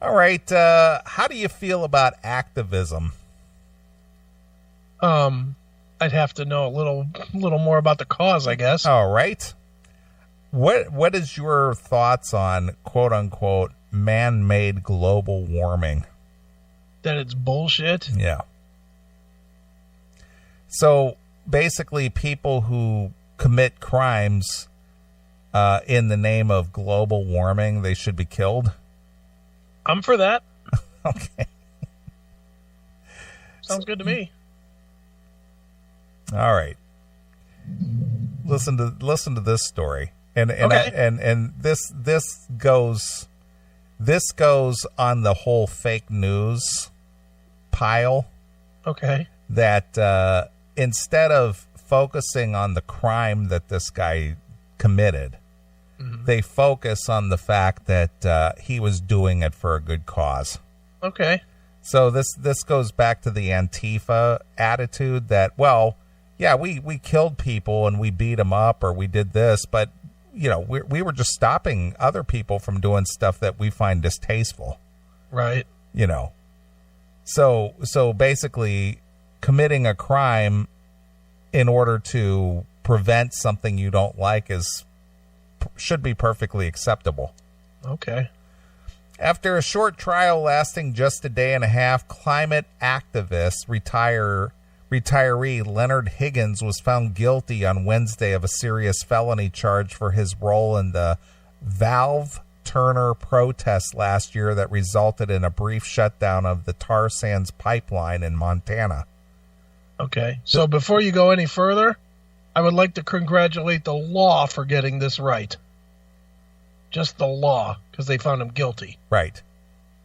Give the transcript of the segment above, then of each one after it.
All right. How do you feel about activism? I'd have to know a little more about the cause, I guess. All right. What is your thoughts on quote unquote man-made global warming? That it's bullshit? Yeah. So basically people who commit crimes in the name of global warming, they should be killed. I'm for that. Okay. Sounds good to me. All right. Listen to this story. And this goes on the whole fake news pile. Okay. That instead of focusing on the crime that this guy committed, they focus on the fact that he was doing it for a good cause. Okay. So this goes back to the Antifa attitude that, well, yeah, we killed people and we beat them up or we did this, but you know, we were just stopping other people from doing stuff that we find distasteful. Right. You know. So basically committing a crime in order to prevent something you don't like should be perfectly acceptable. Okay. After a short trial lasting just a day and a half, climate activist retiree Leonard Higgins was found guilty on Wednesday of a serious felony charge for his role in the Valve Turner protest last year that resulted in a brief shutdown of the tar sands pipeline in Montana. Okay. So before you go any further, I would like to congratulate the law for getting this right. Just the law, because they found him guilty. Right.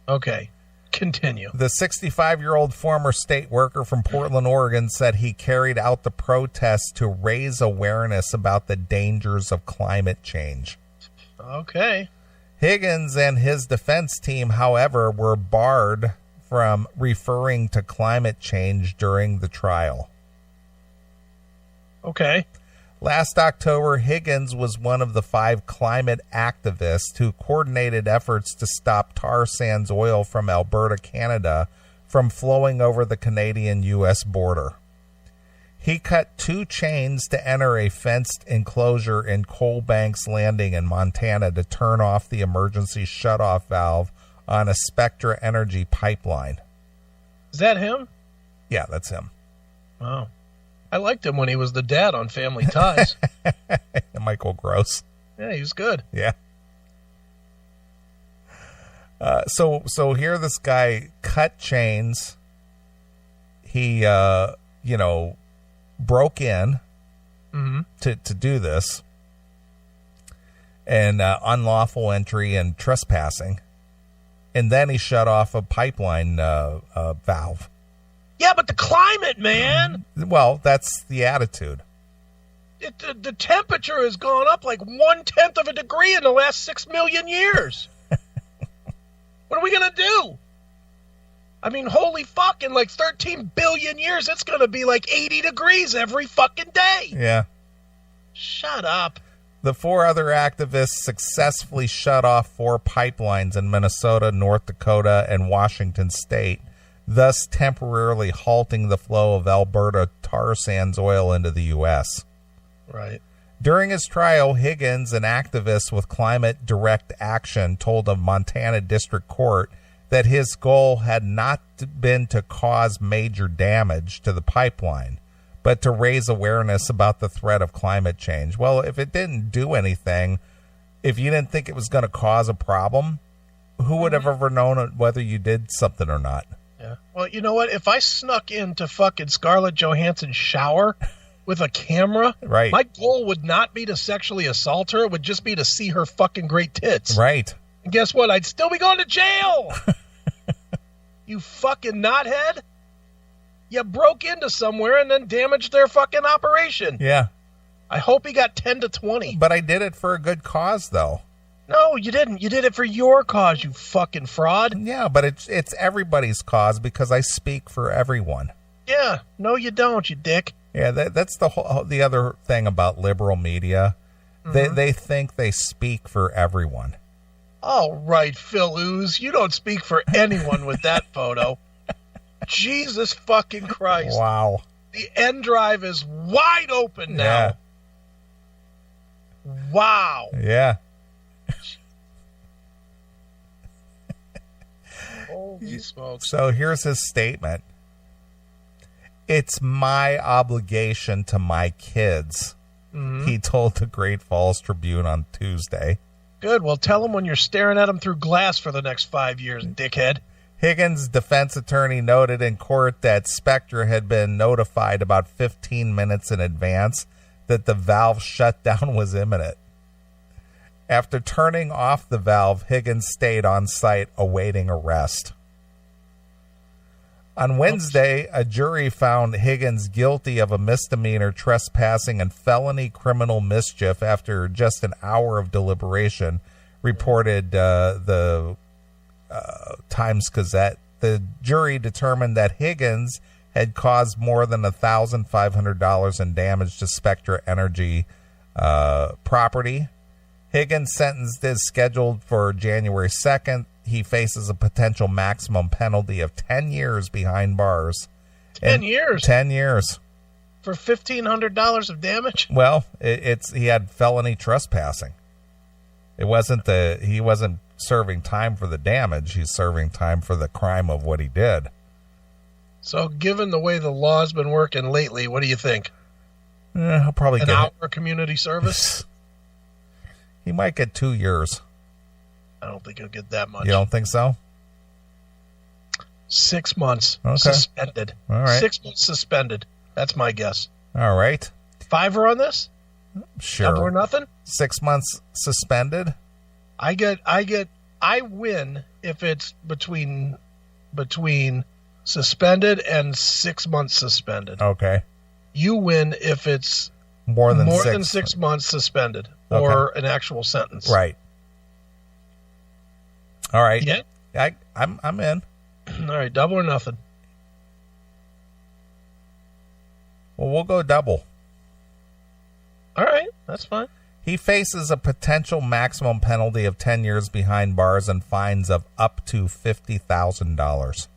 Okay. Continue. The 65-year-old former state worker from Portland, Oregon, said he carried out the protest to raise awareness about the dangers of climate change. Okay. Higgins and his defense team, however, were barred from referring to climate change during the trial. Okay. Last October, Higgins was one of the 5 climate activists who coordinated efforts to stop tar sands oil from Alberta, Canada, from flowing over the Canadian-U.S. border. He cut 2 chains to enter a fenced enclosure in Coal Banks Landing in Montana to turn off the emergency shutoff valve on a Spectra Energy pipeline. Is that him? Yeah, that's him. Wow. I liked him when he was the dad on Family Ties. Michael Gross. Yeah, he was good. Yeah. So here this guy cut chains. He, broke in to do this. And unlawful entry and trespassing. And then he shut off a pipeline valve. Yeah, but the climate, man. Well, that's the attitude. The temperature has gone up like 1/10 of a degree in the last 6 million years. What are we going to do? I mean, holy fuck, in like 13 billion years, it's going to be like 80 degrees every fucking day. Yeah. Shut up. The 4 other activists successfully shut off 4 pipelines in Minnesota, North Dakota, and Washington state, thus temporarily halting the flow of Alberta tar sands oil into the U.S. Right. During his trial, Higgins, an activist with Climate Direct Action, told a Montana district court that his goal had not been to cause major damage to the pipeline, but to raise awareness about the threat of climate change. Well, if it didn't do anything, if you didn't think it was going to cause a problem, who would have ever known whether you did something or not? Yeah. Well, you know what? If I snuck into fucking Scarlett Johansson's shower with a camera, right, my goal would not be to sexually assault her. It would just be to see her fucking great tits. Right. And guess what? I'd still be going to jail. You fucking knothead. You broke into somewhere and then damaged their fucking operation. Yeah. I hope he got 10 to 20. But I did it for a good cause, though. No, you didn't. You did it for your cause, you fucking fraud. Yeah, but it's everybody's cause because I speak for everyone. Yeah. No, you don't, you dick. Yeah, that's the other thing about liberal media. They think they speak for everyone. All right, Phil Ooze, you don't speak for anyone with that photo. Jesus fucking Christ. Wow. The end drive is wide open now. Yeah. Wow. Yeah. Holy smokes. So here's his statement. It's my obligation to my kids, he told the Great Falls Tribune on Tuesday. Good. Well, tell them when you're staring at them through glass for the next 5 years, dickhead. Higgins' defense attorney noted in court that Spectre had been notified about 15 minutes in advance that the valve shutdown was imminent. After turning off the valve, Higgins stayed on site awaiting arrest. On Wednesday, a jury found Higgins guilty of a misdemeanor trespassing and felony criminal mischief after just an hour of deliberation, reported the Times-Gazette. The jury determined that Higgins had caused more than $1,500 in damage to Spectra Energy property. Higgins' sentence is scheduled for January 2nd. He faces a potential maximum penalty of 10 years behind bars. 10 years? 10 years. For $1,500 of damage? Well, he had felony trespassing. He wasn't serving time for the damage. He's serving time for the crime of what he did. So given the way the law's been working lately, what do you think? He'll probably An get hour of community service? He might get 2 years. I don't think he'll get that much. You don't think so? 6 months Okay. suspended. All right. 6 months suspended. That's my guess. All right. Fiver on this? Sure. Double or nothing? 6 months suspended? I win if it's between suspended and 6 months suspended. Okay. You win if it's More than 6 months suspended or an actual sentence. Right. All right. Yeah. I'm in. All right, double or nothing. Well, we'll go double. All right, that's fine. He faces a potential maximum penalty of 10 years behind bars and fines of up to $50,000.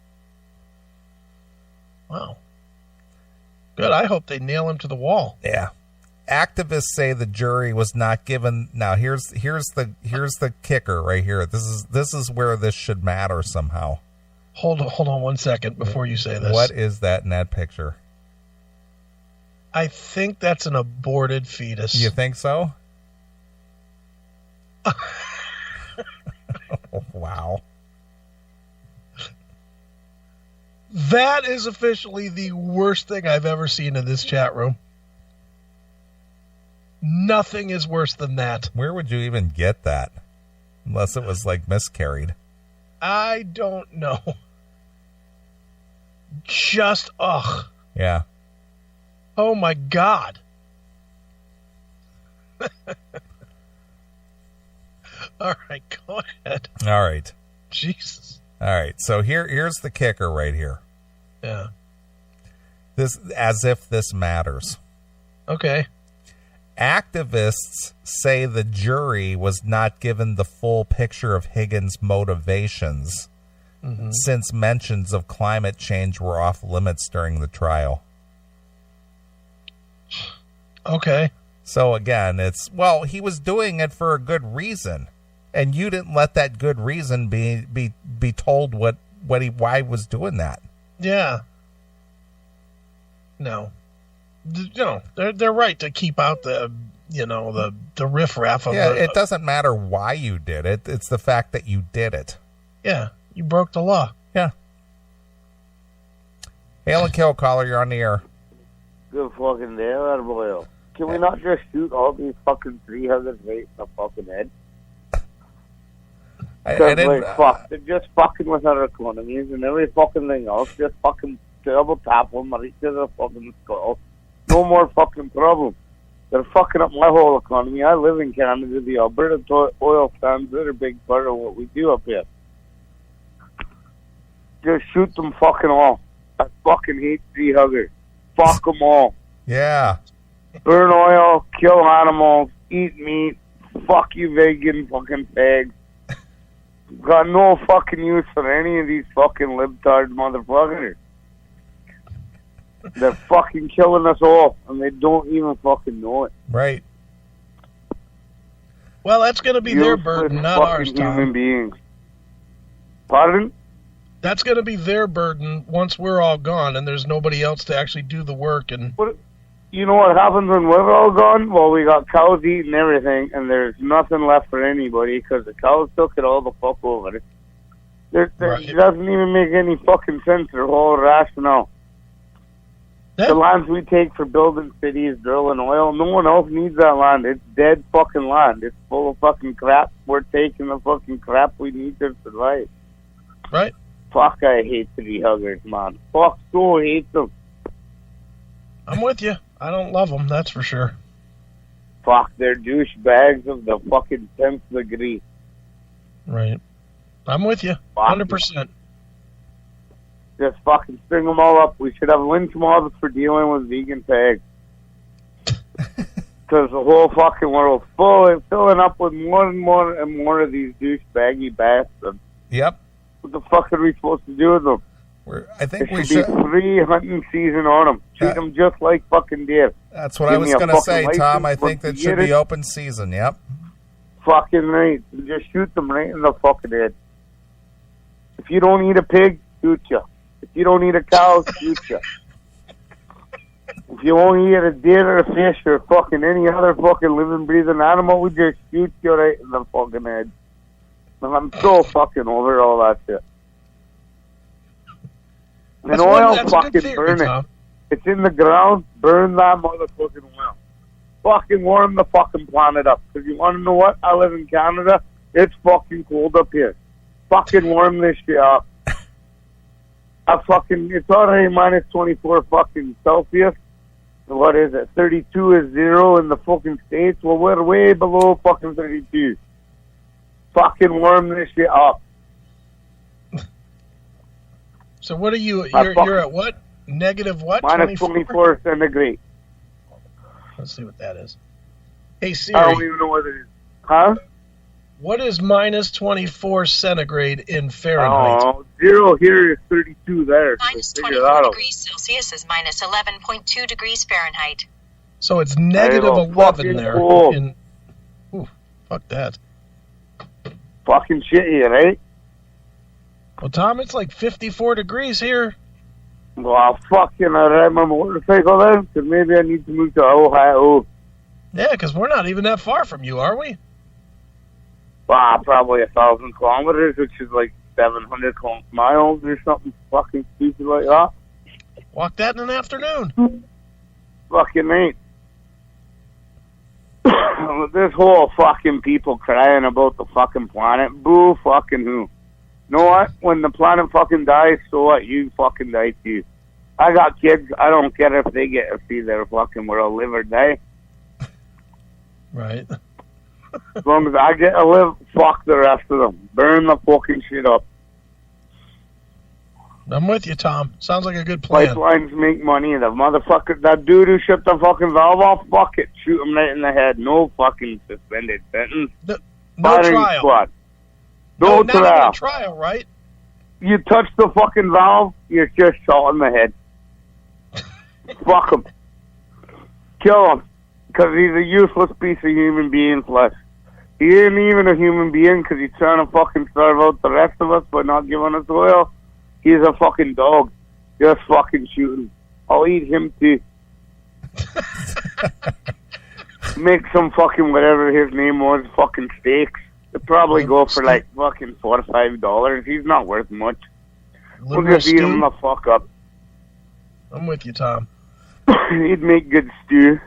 Wow. Good. I hope they nail him to the wall. Yeah. Activists say the jury was not given. Now here's the kicker right here. This is where this should matter somehow. Hold on 1 second before you say this. What is that in that picture? I think that's an aborted fetus. You think so? Wow. That is officially the worst thing I've ever seen in this chat room. Nothing is worse than that. Where would you even get that? Unless it was like miscarried. I don't know. Just, ugh. Yeah. Oh my God. All right, go ahead. All right. Jesus. All right. So here's the kicker right here. Yeah. This, as if this matters. Okay. Activists say the jury was not given the full picture of Higgins' motivations since mentions of climate change were off limits during the trial. Okay. So again, he was doing it for a good reason, and you didn't let that good reason be told why he was doing that. Yeah. No. No, they're right to keep out the riffraff of it. It doesn't matter why you did it. It's the fact that you did it. Yeah, you broke the law. Yeah. Hail and kill, caller. You're on the air. Good fucking day, that boil. Can we not just shoot all these fucking 300 right in the fucking head? They're just fucking with our economies and every fucking thing else. Just fucking double tap them right to the fucking skull. No more fucking problem. They're fucking up my whole economy. I live in Canada. The Alberta oil sands are a big part of what we do up here. Just shoot them fucking all. I fucking hate tree huggers. Fuck them all. Yeah. Burn oil, kill animals, eat meat. Fuck you vegan fucking pigs. Got no fucking use for any of these fucking libtard motherfuckers. They're fucking killing us all, and they don't even fucking know it. Right. Well, that's going to be their burden, not ours, Tom. Human beings. Pardon? That's going to be their burden once we're all gone, and there's nobody else to actually do the work. And you know what happens when we're all gone? Well, we got cows eating everything, and there's nothing left for anybody because the cows took it all the fuck over. It doesn't even make any fucking sense. Their whole rationale. The lands we take for building cities, drilling oil, no one else needs that land. It's dead fucking land. It's full of fucking crap. We're taking the fucking crap we need to survive. Right. Fuck, I hate tree huggers, man. Fuck, so hate them. I'm with you. I don't love them, that's for sure. Fuck, they're douchebags of the fucking 10th degree. Right. I'm with you. 100%. Just fucking string them all up. We should have lynch mobs for dealing with vegan tags. Because the whole fucking world's filling up with more and more and more of these douchebaggy bastards. Yep. What the fuck are we supposed to do with them? I think we should be free hunting season on them. Treat them just like fucking deer. That's what I was going to say, Tom. I think that should be open season. Yep. Fucking right. Just shoot them right in the fucking head. If you don't eat a pig, shoot you. If you don't eat a cow, shoot you. If you won't eat a deer or a fish or fucking any other fucking living, breathing animal, we just shoot you right in the fucking head. And I'm so fucking over all that shit. And oil, fucking burn it. It's in the ground, burn that motherfucking oil. Fucking warm the fucking planet up. Because you want to know what? I live in Canada. It's fucking cold up here. Fucking warm this shit up. It's already minus 24 fucking Celsius. What is it? 32 is 0 in the fucking States. Well, we're way below fucking 32. Fucking warm this shit up. So what are you? You're at what? Negative what? Minus 24 centigrade. Let's see what that is. Hey Siri. I don't even know what it is. Huh? What is minus 24 centigrade in Fahrenheit? Oh, 0 here is 32 there. Minus 24 degrees Celsius is minus 11.2 degrees Fahrenheit. So it's negative 11 there. Ooh, fuck that. Fucking shit here, right? Well, Tom, it's like 54 degrees here. Well, fucking, I ride my motorcycle then, because maybe I need to move to Ohio. Yeah, because we're not even that far from you, are we? Well, probably 1,000 kilometers, which is like 700 miles or something fucking stupid like that. Walk that in an afternoon. Fucking mate. This whole fucking people crying about the fucking planet. Boo fucking who. You know what? When the planet fucking dies, so what? You fucking die too. I got kids. I don't care if they get to see their fucking world live or die. Right. As long as I get to live, fuck the rest of them. Burn the fucking shit up. I'm with you, Tom. Sounds like a good plan. Pipelines make money. The motherfucker, that dude who shut the fucking valve off, fuck it. Shoot him right in the head. No fucking suspended sentence. No trial. Squad. No trial. Not even a trial, right? You touch the fucking valve, you're just shot in the head. Fuck him. Kill him. Because he's a useless piece of human being flesh. He ain't even a human being because he's trying to fucking starve out the rest of us by not giving us oil. He's a fucking dog. Just fucking shoot him. I'll eat him too. Make some fucking whatever his name was, fucking steaks. They'll probably go for like fucking $4 or $5. He's not worth much. We'll just eat him the fuck up. I'm with you, Tom. He'd make good stew.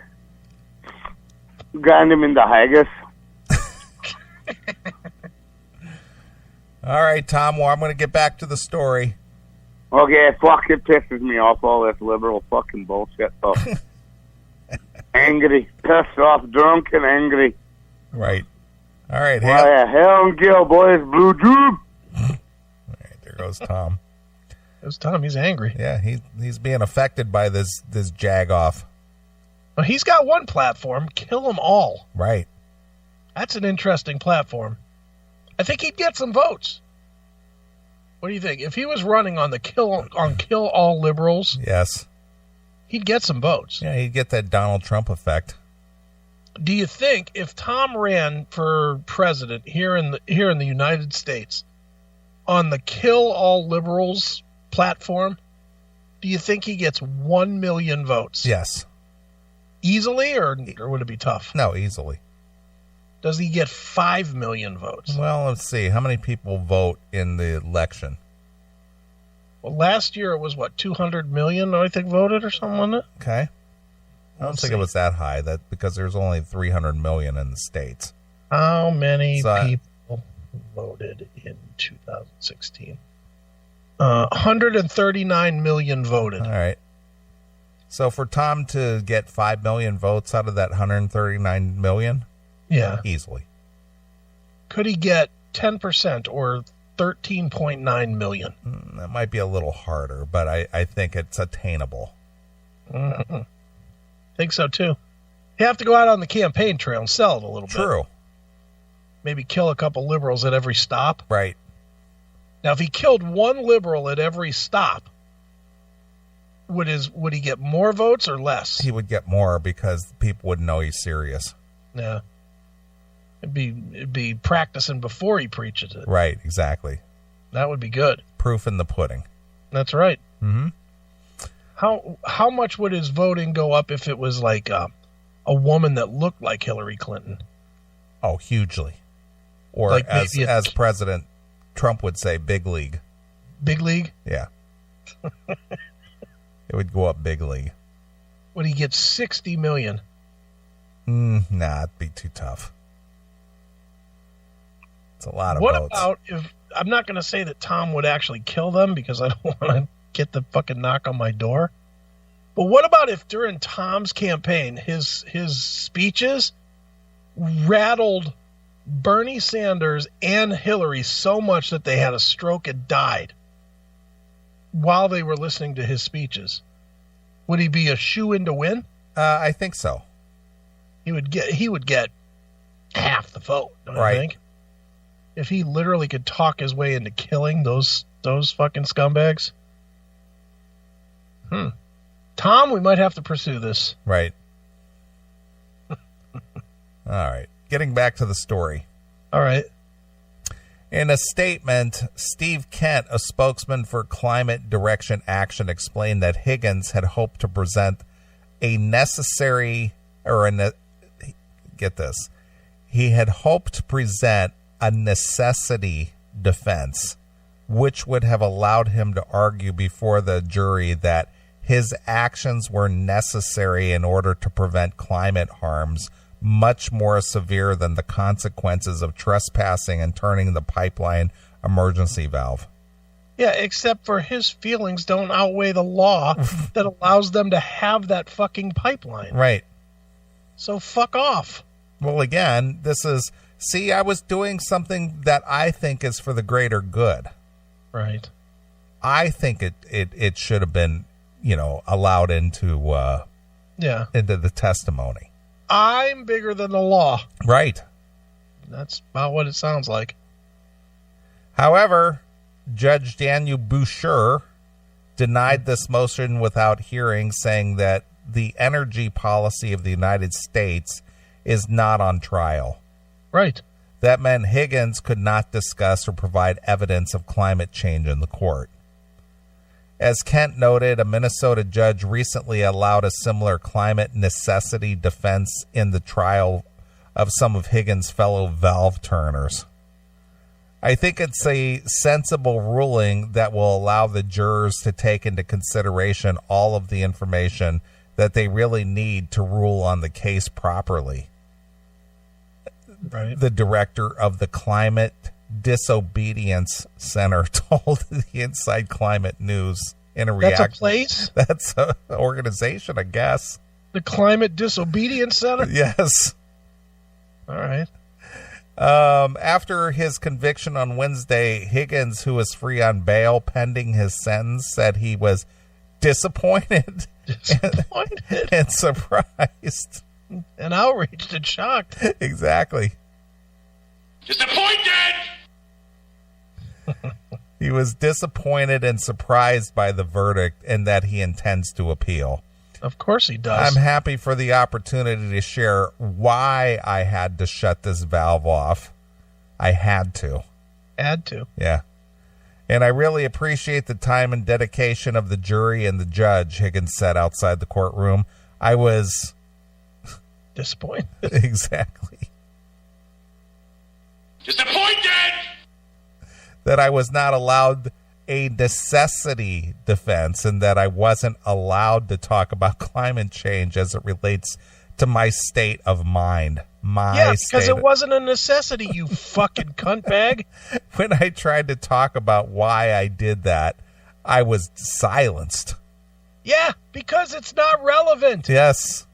Grind him into haggis. All right, Tom. Well, I'm going to get back to the story. Okay, fuck, it pisses me off, all this liberal fucking bullshit stuff. Angry. Pissed off, drunk, and angry. Right. All right. Well, yeah, hell and gill, boys. Blue Jube. All right, there goes Tom. There's Tom. He's angry. Yeah, he's being affected by this jag-off. Well, he's got one platform. Kill them all. Right. That's an interesting platform. I think he'd get some votes. What do you think? If he was running on the kill all liberals, yes, he'd get some votes. Yeah, he'd get that Donald Trump effect. Do you think if Tom ran for president here in the United States on the kill all liberals platform, do you think he gets 1 million votes? Yes. Easily, or would it be tough? No, easily. Does he get 5 million votes? Well, let's see. How many people vote in the election? Well, last year it was, 200 million, I think, voted or something, wasn't it? Okay. I don't think it was that high, because there's only 300 million in the States. How many people voted in 2016? 139 million voted. All right. So for Tom to get 5 million votes out of that 139 million? Yeah. Easily. Could he get 10% or 13.9 million? That might be a little harder, but I think it's attainable. Mm-hmm. Think so, too. You have to go out on the campaign trail and sell it a little bit. True. Maybe kill a couple liberals at every stop. Right. Now, if he killed one liberal at every stop, would he get more votes or less? He would get more because people would know he's serious. Yeah. It'd be practicing before he preaches it. Right, exactly. That would be good. Proof in the pudding. That's right. Mm-hmm. How much would his voting go up if it was like a woman that looked like Hillary Clinton? Oh, hugely. Or like as President Trump would say, big league. Big league? Yeah. It would go up big league. Would he get 60 million? Nah, it'd be too tough. It's a lot of votes. What about if, I'm not going to say that Tom would actually kill them because I don't want to get the fucking knock on my door. But what about if during Tom's campaign, his speeches rattled Bernie Sanders and Hillary so much that they had a stroke and died while they were listening to his speeches? Would he be a shoo-in to win? I think so. He would get half the vote, don't you think? If he literally could talk his way into killing those fucking scumbags. Tom, we might have to pursue this. Right. All right. Getting back to the story. All right. In a statement, Steve Kent, a spokesman for Climate Direction Action, explained that Higgins had hoped to present he had hoped to present a necessity defense, which would have allowed him to argue before the jury that his actions were necessary in order to prevent climate harms much more severe than the consequences of trespassing and turning the pipeline emergency valve. Yeah, except for his feelings don't outweigh the law that allows them to have that fucking pipeline. Right. So fuck off. Well, again, I was doing something that I think is for the greater good. Right. I think it should have been, allowed into the testimony. I'm bigger than the law. Right. That's about what it sounds like. However, Judge Daniel Boucher denied this motion without hearing, saying that the energy policy of the United States is not on trial. Right. That meant Higgins could not discuss or provide evidence of climate change in the court. As Kent noted, a Minnesota judge recently allowed a similar climate necessity defense in the trial of some of Higgins' fellow valve turners. I think it's a sensible ruling that will allow the jurors to take into consideration all of the information that they really need to rule on the case properly. Right. The director of the Climate Disobedience Center told the Inside Climate News in a reaction. That's a place? That's an organization, I guess. The Climate Disobedience Center? Yes. All right. After his conviction on Wednesday, Higgins, who was free on bail pending his sentence, said he was disappointed. And surprised. And outraged and shocked. Exactly. Disappointed! He was disappointed and surprised by the verdict and that he intends to appeal. Of course he does. I'm happy for the opportunity to share why I had to shut this valve off. I had to. Had to. Yeah. And I really appreciate the time and dedication of the jury and the judge, Higgins said outside the courtroom. I was... disappointed. Exactly. Disappointed! That I was not allowed a necessity defense and that I wasn't allowed to talk about climate change as it relates to my state of mind. Because it wasn't a necessity, you fucking cuntbag. When I tried to talk about why I did that, I was silenced. Yeah, because it's not relevant. Yes.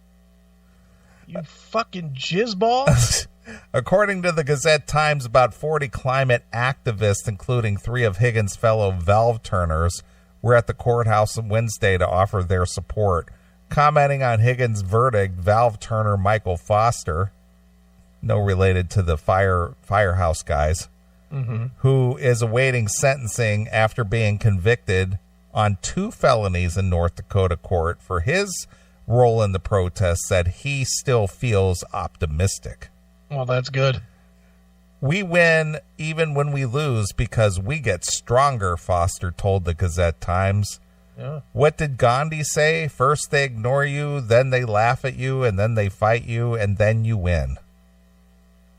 You fucking jizzball. According to the Gazette-Times, about 40 climate activists, including 3 of Higgins' fellow valve turners, were at the courthouse on Wednesday to offer their support. Commenting on Higgins' verdict, valve turner Michael Foster, no related to the firehouse guys, who is awaiting sentencing after being convicted on 2 felonies in North Dakota court for his role in the protest, said he still feels optimistic. Well, that's good. We win even when we lose because we get stronger, Foster told the Gazette-Times. Yeah. What did Gandhi say? First they ignore you, then they laugh at you, and then they fight you, and then you win.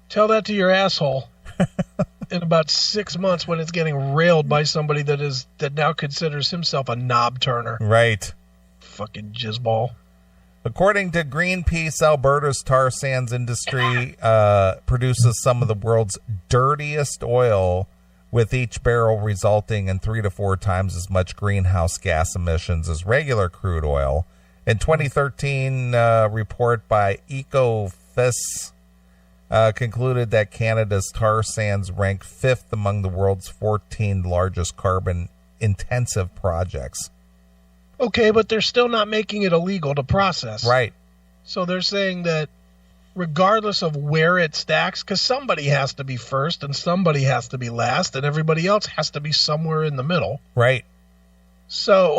Tell that to your asshole in about 6 months when it's getting railed by somebody that now considers himself a knob turner. Right. Fucking jizzball. According to Greenpeace, Alberta's tar sands industry produces some of the world's dirtiest oil, with each barrel resulting in 3 to 4 times as much greenhouse gas emissions as regular crude oil. In 2013, report by Ecofis concluded that Canada's tar sands rank 5th among the world's 14 largest carbon-intensive projects. Okay, but they're still not making it illegal to process. Right. So they're saying that regardless of where it stacks, because somebody has to be first and somebody has to be last and everybody else has to be somewhere in the middle. Right. So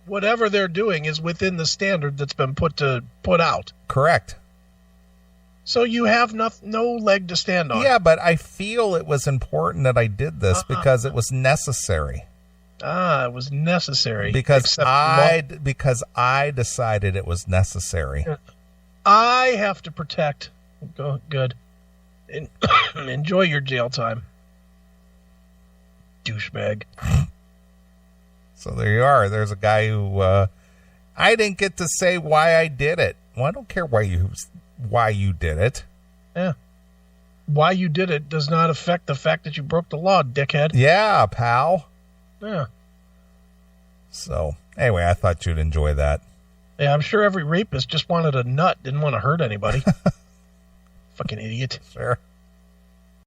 whatever they're doing is within the standard that's been put out. Correct. So you have no leg to stand on. Yeah, but I feel it was important that I did this because it was necessary. It was necessary. Because I decided it was necessary. I have to protect. Good. Enjoy your jail time. Douchebag. So there you are. There's a guy who I didn't get to say why I did it. Well, I don't care why you did it. Yeah. Why you did it does not affect the fact that you broke the law, dickhead. Yeah, pal. Yeah. So, anyway, I thought you'd enjoy that. Yeah, I'm sure every rapist just wanted a nut, didn't want to hurt anybody. Fucking idiot. Sure.